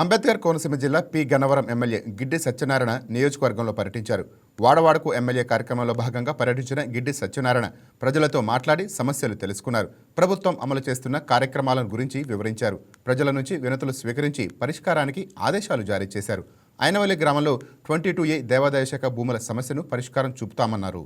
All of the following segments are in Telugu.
అంబేద్కర్ కోనసీమ జిల్లా పి గన్నవరం ఎమ్మెల్యే గిడ్డి సత్యనారాయణ నియోజకవర్గంలో పర్యటించారు. వాడవాడకు ఎమ్మెల్యే కార్యక్రమంలో భాగంగా పర్యటించిన గిడ్డి సత్యనారాయణ ప్రజలతో మాట్లాడి సమస్యలు తెలుసుకున్నారు. ప్రభుత్వం అమలు చేస్తున్న కార్యక్రమాలను గురించి వివరించారు. ప్రజల నుంచి వినతులు స్వీకరించి పరిష్కారానికి ఆదేశాలు జారీ చేశారు. ఐనవల్లి గ్రామంలో 22A దేవాదాయ శాఖ భూముల సమస్యను పరిష్కారం చూపుతామన్నారు.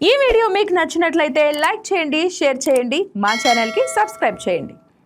ఈ వీడియో మీకు నచ్చినట్లయితే లైక్ చేయండి, షేర్ చేయండి, మా ఛానల్కి సబ్స్క్రైబ్ చేయండి.